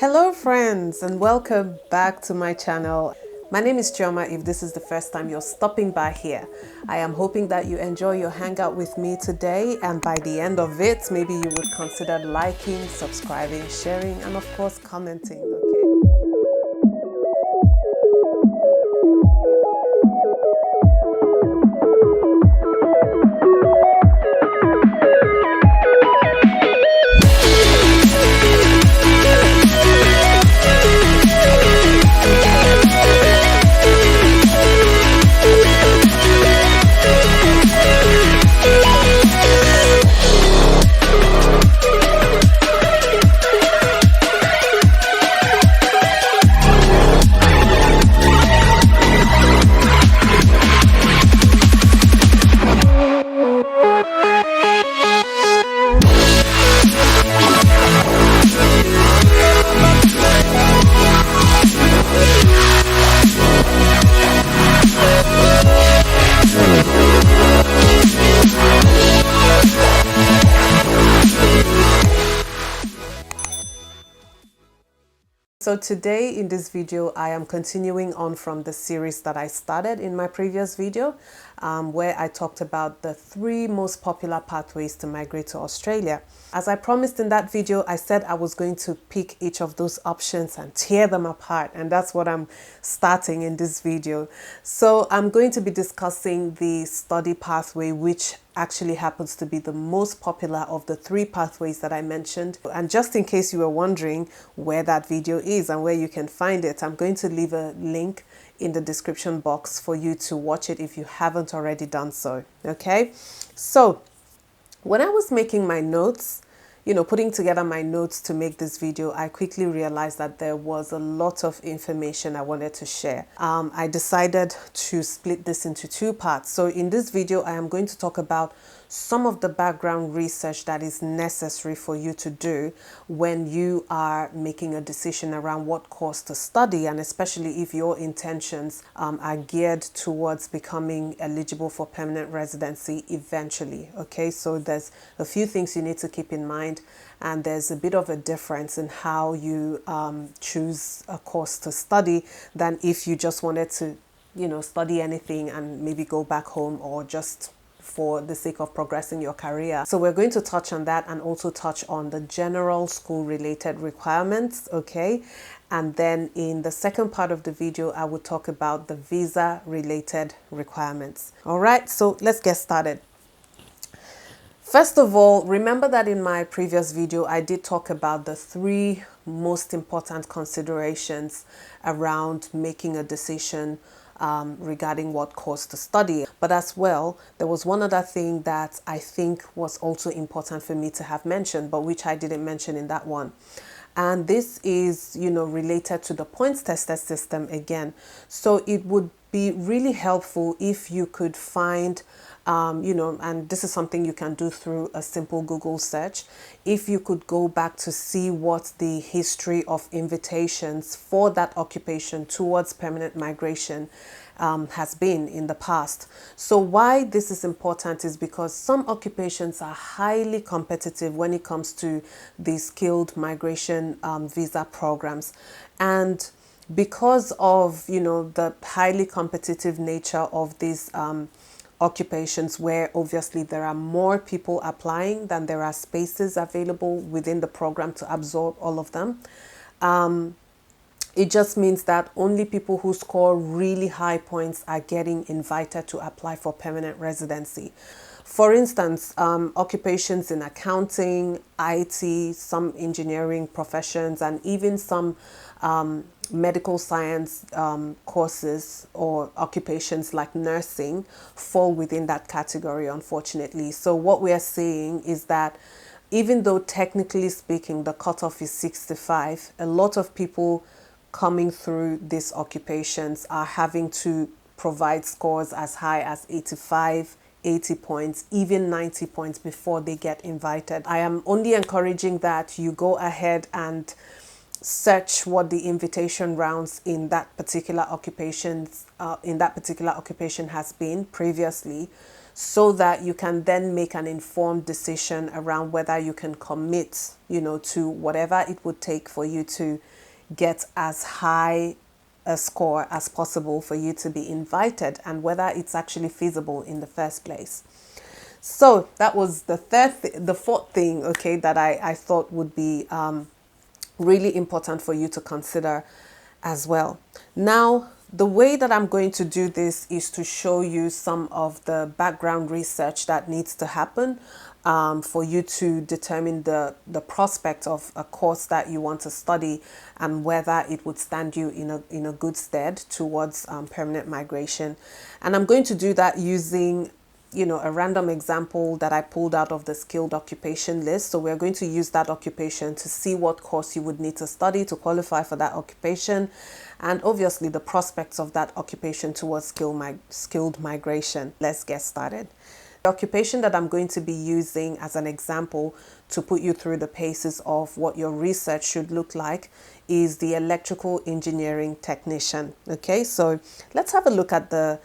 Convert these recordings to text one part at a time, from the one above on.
Hello friends and welcome back to my channel. My name is Chioma. If this is the first time you're stopping by here, I am hoping that you enjoy your hangout with me today, and by the end of it, maybe you would consider liking, subscribing, sharing, and of course commenting, okay? So today in this video, I am continuing on from the series that I started in my previous video, where I talked about the 3 most popular pathways to migrate to Australia. As I promised in that video, I said I was going to pick each of those options and tear them apart, and that's what I'm starting in this video. So I'm going to be discussing the study pathway, which actually happens to be the most popular of the 3 pathways that I mentioned. And just in case you were wondering where that video is and where you can find it, I'm going to leave a link in the description box for you to watch it if you haven't already done so. Okay, so when I was making my notes, putting together my notes to make this video, I quickly realized that there was a lot of information I wanted to share. I decided to split this into 2 parts. So in this video, I am going to talk about some of the background research that is necessary for you to do when you are making a decision around what course to study, and especially if your intentions are geared towards becoming eligible for permanent residency eventually. Okay, so there's a few things you need to keep in mind, and there's a bit of a difference in how you choose a course to study than if you just wanted to study anything and maybe go back home, or just for the sake of progressing your career. So we're going to touch on that and also touch on the general school related requirements, okay? And then in the second part of the video, I will talk about the visa related requirements. All right, so let's get started. First of all, remember that in my previous video, I did talk about the 3 most important considerations around making a decision regarding what course to study. But as well, there was one other thing that I think was also important for me to have mentioned, but which I didn't mention in that one. And this is, related to the points tested system again. So it would be really helpful if you could find and this is something you can do through a simple Google search. If you could go back to see what the history of invitations for that occupation towards permanent migration has been in the past. So why this is important is because some occupations are highly competitive when it comes to the skilled migration visa programs. And because of, the highly competitive nature of these occupations, where obviously there are more people applying than there are spaces available within the program to absorb all of them, it just means that only people who score really high points are getting invited to apply for permanent residency. For instance, occupations in accounting, IT, some engineering professions, and even some medical science courses or occupations like nursing fall within that category, unfortunately. So what we are seeing is that even though technically speaking the cutoff is 65, a lot of people coming through these occupations are having to provide scores as high as 85, 80 points, even 90 points before they get invited. I am only encouraging that you go ahead and search what the invitation rounds in that particular occupation has been previously, so that you can then make an informed decision around whether you can commit, to whatever it would take for you to get as high a score as possible for you to be invited, and whether it's actually feasible in the first place. So that was the fourth thing, okay, that I thought would be really important for you to consider as well. Now, the way that I'm going to do this is to show you some of the background research that needs to happen for you to determine the prospect of a course that you want to study and whether it would stand you in a good stead towards permanent migration. And I'm going to do that using a random example that I pulled out of the skilled occupation list. So we're going to use that occupation to see what course you would need to study to qualify for that occupation, and obviously the prospects of that occupation towards skilled migration. Let's get started. The occupation that I'm going to be using as an example to put you through the paces of what your research should look like is the electrical engineering technician. Okay, so let's have a look at the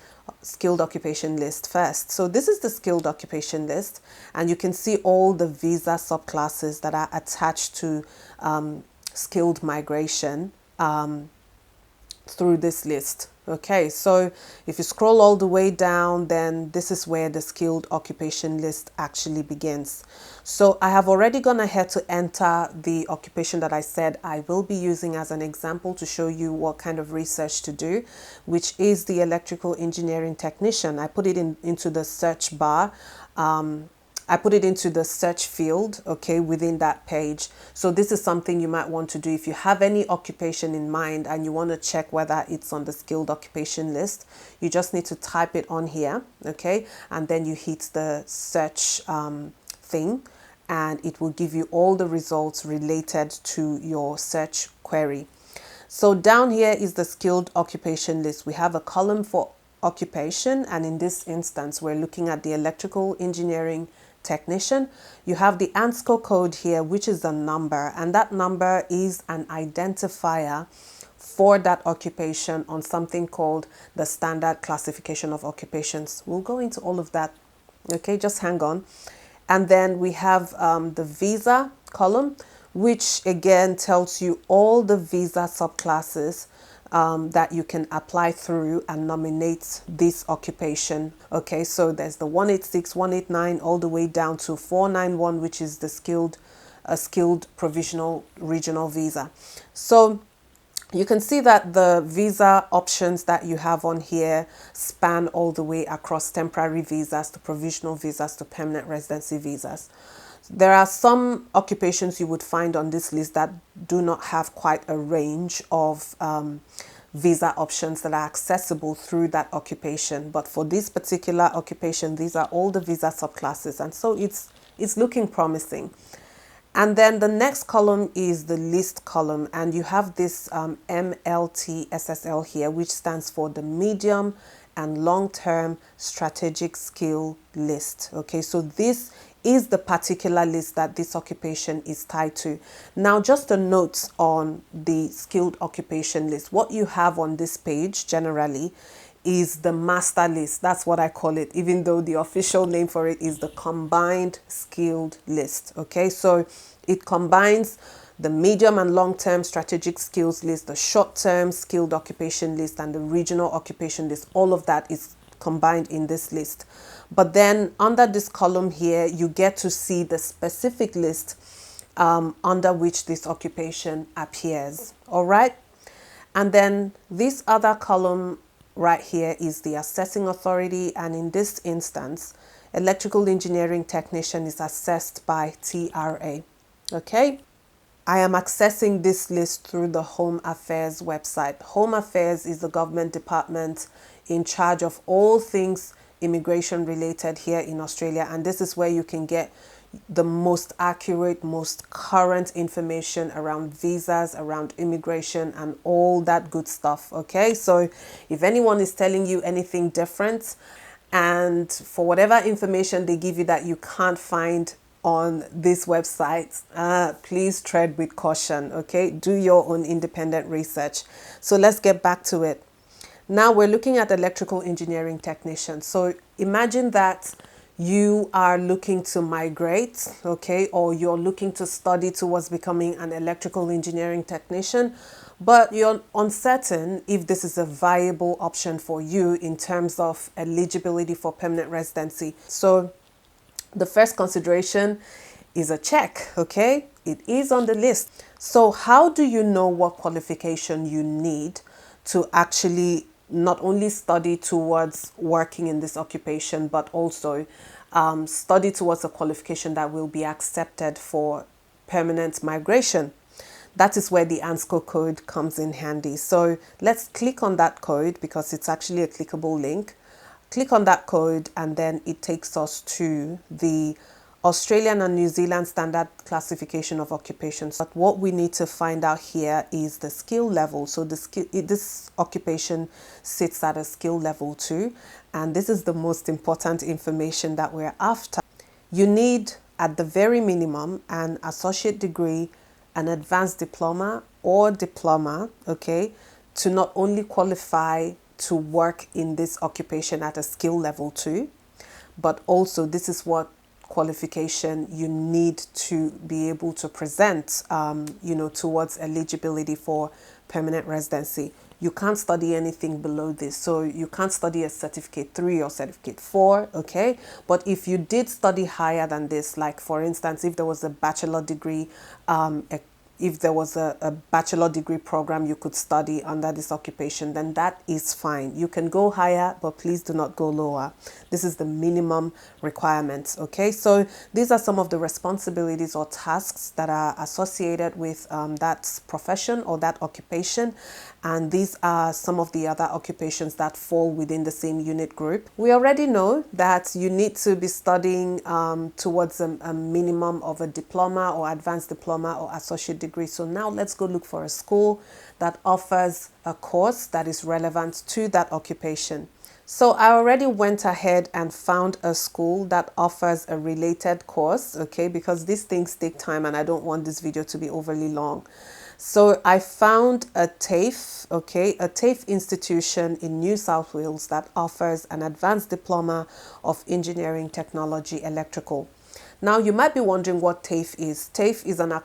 skilled occupation list first. So this is the skilled occupation list, and you can see all the visa subclasses that are attached to skilled migration through this list. Okay, so if you scroll all the way down, then this is where the skilled occupation list actually begins. So I have already gone ahead to enter the occupation that I said I will be using as an example to show you what kind of research to do, which is the electrical engineering technician. I put it into the search bar. I put it into the search field, okay, within that page. So this is something you might want to do if you have any occupation in mind and you want to check whether it's on the skilled occupation list. You just need to type it on here, okay, and then you hit the search thing, and it will give you all the results related to your search query. So down here is the skilled occupation list. We have a column for occupation, and in this instance we're looking at the electrical engineering technician. You have the ANSCO code here, which is a number, and that number is an identifier for that occupation on something called the standard classification of occupations. We'll go into all of that, okay, just hang on. And then we have the visa column, which again tells you all the visa subclasses that you can apply through and nominate this occupation. Okay, so there's the 186, 189, all the way down to 491, which is the skilled provisional regional visa. So you can see that the visa options that you have on here span all the way across temporary visas to provisional visas to permanent residency visas. There are some occupations you would find on this list that do not have quite a range of visa options that are accessible through that occupation. But for this particular occupation, these are all the visa subclasses, and so it's looking promising. And then the next column is the list column, and you have this MLTSSL here, which stands for the medium and long-term strategic skill list. Okay, so this is the particular list that this occupation is tied to. Now, just a note on the skilled occupation list. What you have on this page generally is the master list. That's what I call it, even though the official name for it is the combined skilled list. Okay, so it combines the medium and long-term strategic skills list, the short-term skilled occupation list, and the regional occupation list. All of that is combined in this list. But then under this column here, you get to see the specific list under which this occupation appears. All right. And then this other column right here is the assessing authority. And in this instance, electrical engineering technician is assessed by TRA. Okay. I am accessing this list through the Home Affairs website. Home Affairs is the government department in charge of all things immigration related here in Australia, and this is where you can get the most accurate, most current information around visas, around immigration, and all that good stuff. Okay, so if anyone is telling you anything different, and for whatever information they give you that you can't find on this website, please tread with caution. Okay, do your own independent research. So let's get back to it. Now we're looking at electrical engineering technician. So imagine that you are looking to migrate, okay, or you're looking to study towards becoming an electrical engineering technician, but you're uncertain if this is a viable option for you in terms of eligibility for permanent residency. So the first consideration is a check, okay? It is on the list. So how do you know what qualification you need to actually not only study towards working in this occupation, but also study towards a qualification that will be accepted for permanent migration? That is where the ANSCO code comes in handy. So let's click on that code because it's actually a clickable link. Click on that code and then it takes us to the Australian and New Zealand Standard Classification of Occupations. But what we need to find out here is the skill level. So this occupation sits at a skill level 2, and this is the most important information that we're after. You need, at the very minimum, an associate degree, an advanced diploma or diploma, okay, to not only qualify to work in this occupation at a skill level 2, but also this is what qualification you need to be able to present, towards eligibility for permanent residency. You can't study anything below this. So you can't study a certificate 3 or certificate 4, okay? But if you did study higher than this, like for instance, if there was a bachelor degree, if there was a bachelor degree program you could study under this occupation, then that is fine. You can go higher, but please do not go lower. This is the minimum requirements, okay? So these are some of the responsibilities or tasks that are associated with that profession or that occupation. And these are some of the other occupations that fall within the same unit group. We already know that you need to be studying towards a minimum of a diploma or advanced diploma or associate degree. So now let's go look for a school that offers a course that is relevant to that occupation. So I already went ahead and found a school that offers a related course, okay, because these things take time and I don't want this video to be overly long. So I found a TAFE, okay, a TAFE institution in New South Wales that offers an advanced diploma of engineering technology electrical. Now you might be wondering what TAFE is. TAFE is an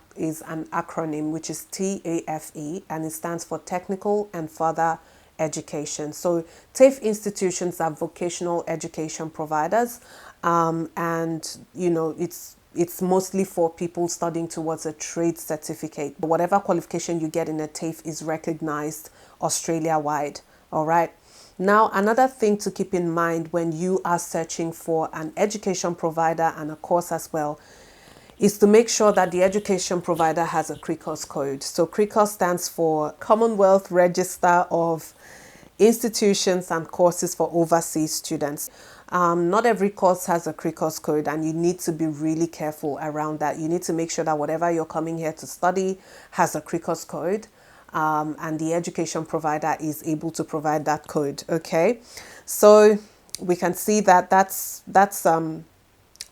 acronym which is TAFE, and it stands for Technical and Further Education. So TAFE institutions are vocational education providers, and it's mostly for people studying towards a trade certificate. Whatever qualification you get in a TAFE is recognized Australia-wide, all right? Now, another thing to keep in mind when you are searching for an education provider and a course as well is to make sure that the education provider has a CRICOS code. So CRICOS stands for Commonwealth Register of Institutions and Courses for Overseas Students. Not every course has a CRICOS code, and you need to be really careful around that. You need to make sure that whatever you're coming here to study has a CRICOS code, and the education provider is able to provide that code, okay? So we can see that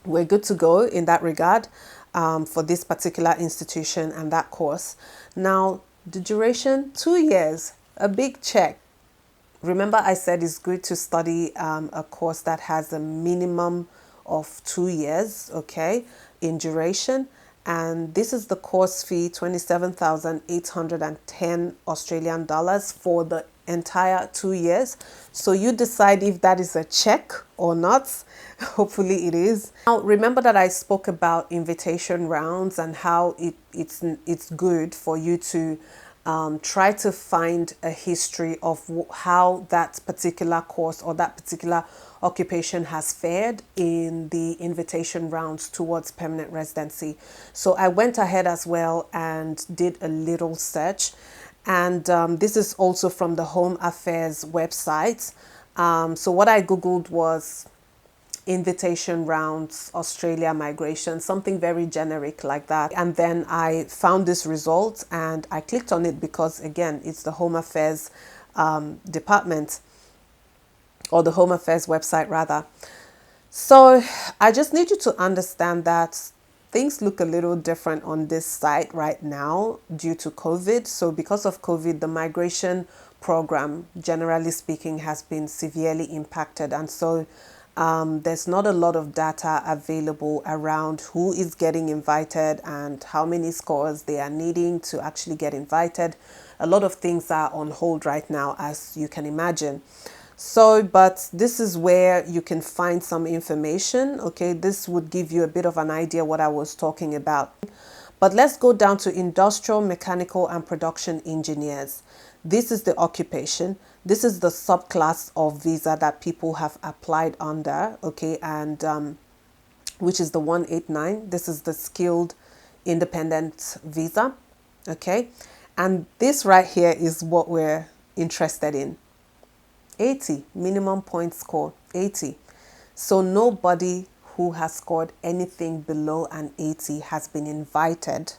we're good to go in that regard for this particular institution and that course. Now, the duration, 2 years, a big check. Remember I said it's good to study a course that has a minimum of 2 years, okay, in duration. And this is the course fee, 27,810 Australian dollars for the entire 2 years. So you decide if that is a check or not. Hopefully it is. Now remember that I spoke about invitation rounds and how it's good for you to try to find a history of how that particular course or that particular occupation has fared in the invitation rounds towards permanent residency. So I went ahead as well and did a little search, and this is also from the Home Affairs website. So what I googled was invitation rounds Australia migration, something very generic like that, and then I found this result and I clicked on it because again it's the Home Affairs department, or the Home Affairs website rather. So I just need you to understand that things look a little different on this site right now due to COVID. So because of COVID, the migration program, generally speaking, has been severely impacted, and so There's not a lot of data available around who is getting invited and how many scores they are needing to actually get invited. A lot of things are on hold right now, as you can imagine. So, but this is where you can find some information. Okay, this would give you a bit of an idea what I was talking about. But let's go down to industrial, mechanical, and production engineers. This is the occupation. This is the subclass of visa that people have applied under, okay, and which is the 189. This is the skilled independent visa, okay. And this right here is what we're interested in. 80, minimum point score, 80. So nobody who has scored anything below an 80 has been invited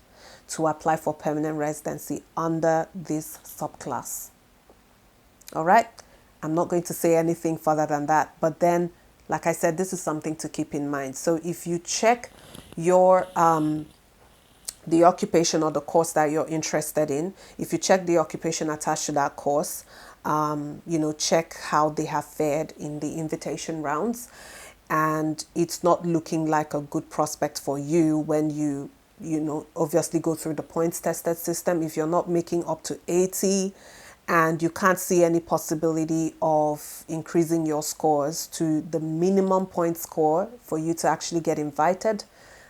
to apply for permanent residency under this subclass. All right, I'm not going to say anything further than that, but then, like I said, this is something to keep in mind. So if you check your the occupation or the course that you're interested in, if you check the occupation attached to that course, check how they have fared in the invitation rounds, and it's not looking like a good prospect for you when you obviously go through the points tested system. If you're not making up to 80 and you can't see any possibility of increasing your scores to the minimum point score for you to actually get invited,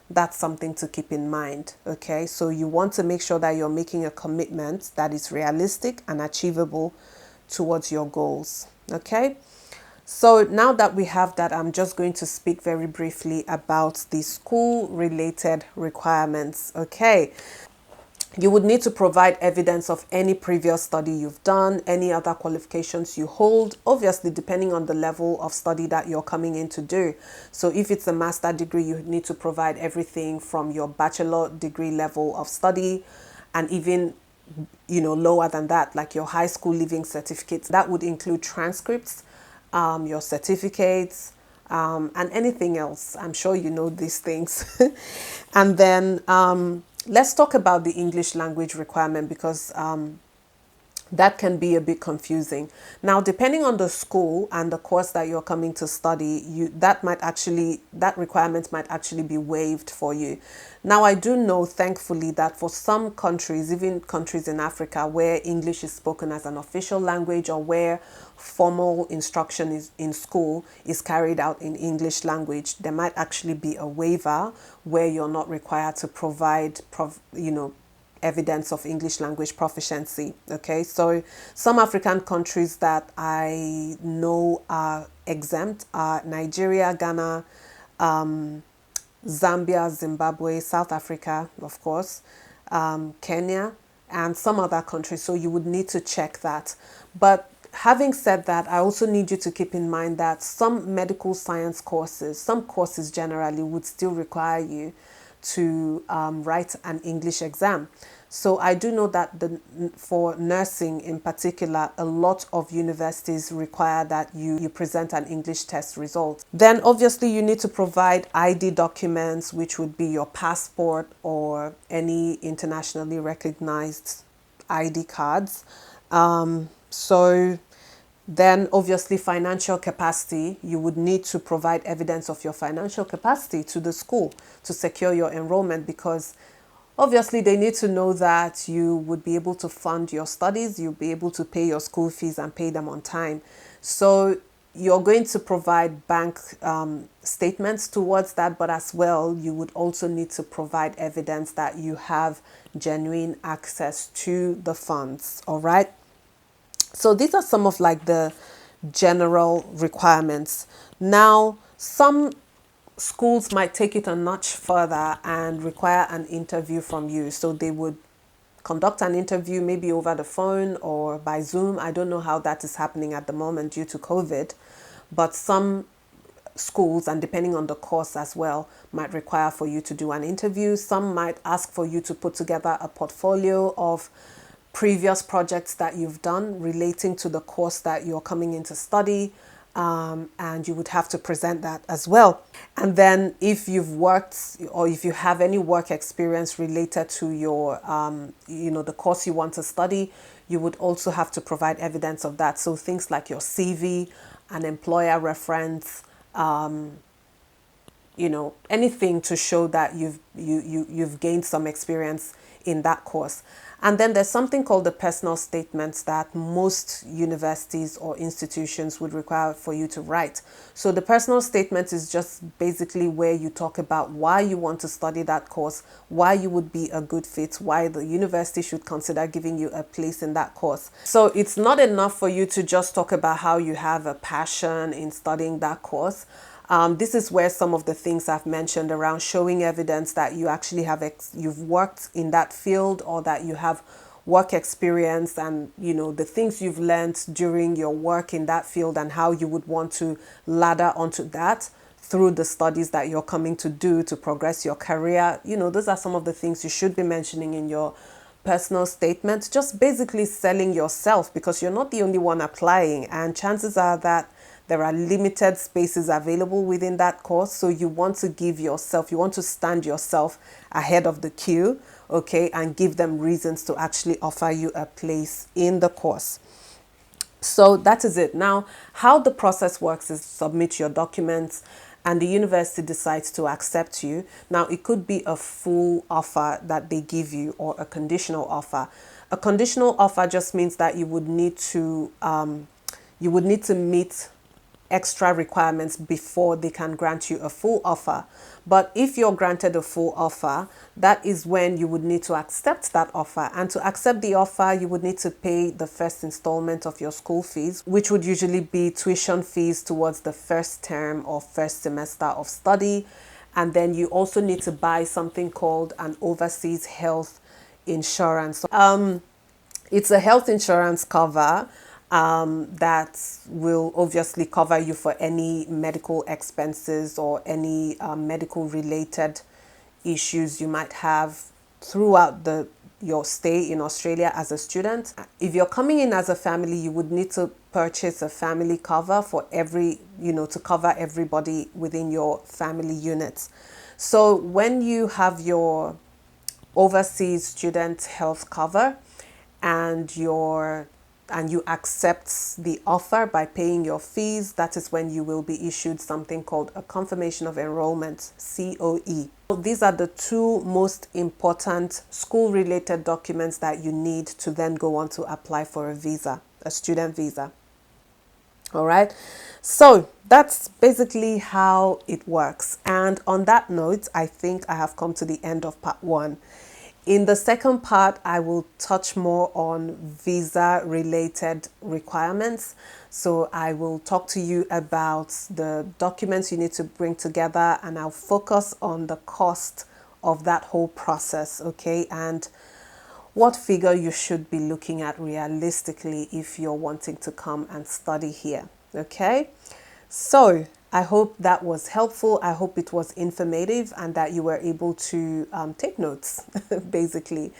that's something to keep in mind. Okay, so you want to make sure that you're making a commitment that is realistic and achievable towards your goals. Okay, so now that we have that, I'm just going to speak very briefly about the school related requirements. Okay, you would need to provide evidence of any previous study you've done, any other qualifications you hold, obviously depending on the level of study that you're coming in to do. So if it's a master degree, you need to provide everything from your bachelor degree level of study, and even lower than that, like your high school leaving certificates. That would include transcripts, your certificates, and anything else. I'm sure you know these things. And then let's talk about the English language requirement, because that can be a bit confusing. Now, depending on the school and the course that you're coming to study, that requirement might actually be waived for you. Now, I do know, thankfully, that for some countries, even countries in Africa where English is spoken as an official language, or where formal instruction is in school is carried out in English language, there might actually be a waiver where you're not required to provide evidence of English language proficiency. Okay, so some African countries that I know are exempt are Nigeria, Ghana, Zambia, Zimbabwe, South Africa, of course, Kenya, and some other countries. So you would need to check that. But having said that, I also need you to keep in mind that some medical science courses, some courses generally, would still require you to write an English exam. So I do know that for nursing in particular, a lot of universities require that you present an English test result. Then obviously you need to provide ID documents, which would be your passport or any internationally recognized ID cards. So then obviously financial capacity, you would need to provide evidence of your financial capacity to the school to secure your enrollment, because obviously they need to know that you would be able to fund your studies, you'll be able to pay your school fees and pay them on time. So you're going to provide bank statements towards that, but as well, you would also need to provide evidence that you have genuine access to the funds. All right. So these are some of like the general requirements. Now, some schools might take it a notch further and require an interview from you. So they would conduct an interview maybe over the phone or by Zoom. I don't know how that is happening at the moment due to COVID, but some schools, and depending on the course as well, might require for you to do an interview. Some might ask for you to put together a portfolio of previous projects that you've done relating to the course that you're coming in to study, and you would have to present that as well. And then if you've worked, or if you have any work experience related to your the course you want to study, you would also have to provide evidence of that. So things like your CV, an employer reference, you know, anything to show that you've gained some experience in that course. And then there's something called the personal statements that most universities or institutions would require for you to write. So the personal statement is just basically where you talk about why you want to study that course, why you would be a good fit, why the university should consider giving you a place in that course. So it's not enough for you to just talk about how you have a passion in studying that course. This is where some of the things I've mentioned around showing evidence that you actually have you've worked in that field, or that you have work experience, and you know the things you've learned during your work in that field and how you would want to ladder onto that through the studies that you're coming to do to progress your career. You know, those are some of the things you should be mentioning in your personal statement. Just basically selling yourself, because you're not the only one applying, and chances are that there are limited spaces available within that course. So you want to give yourself, you want to stand yourself ahead of the queue, okay, and give them reasons to actually offer you a place in the course. So that is it. Now, how the process works is submit your documents and the university decides to accept you. Now, it could be a full offer that they give you or a conditional offer. A conditional offer just means that you would need to meet extra requirements before they can grant you a full offer. But if you're granted a full offer, that is when you would need to accept that offer. And to accept the offer, you would need to pay the first installment of your school fees, which would usually be tuition fees towards the first term or first semester of study. And then you also need to buy something called an overseas health insurance. It's a health insurance cover that will obviously cover you for any medical expenses or any medical related issues you might have throughout your stay in Australia as a student. If you're coming in as a family, you would need to purchase a family cover for to cover everybody within your family units. So when you have your overseas student health cover and you accept the offer by paying your fees, that is when you will be issued something called a confirmation of enrollment, COE. These are the two most important school-related documents that you need to then go on to apply for a visa, a student visa. All right, so that's basically how it works. And on that note, I think I have come to the end of part one. In the second part, I will touch more on visa-related requirements. So I will talk to you about the documents you need to bring together, and I'll focus on the cost of that whole process, okay? And what figure you should be looking at realistically if you're wanting to come and study here, okay? So I hope that was helpful. I hope it was informative and that you were able to take notes, basically.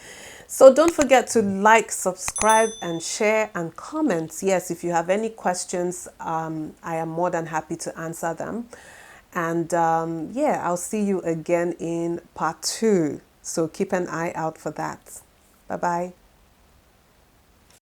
So don't forget to like, subscribe, and share and comment. Yes, if you have any questions, I am more than happy to answer them. And yeah, I'll see you again in part two. So keep an eye out for that. Bye-bye.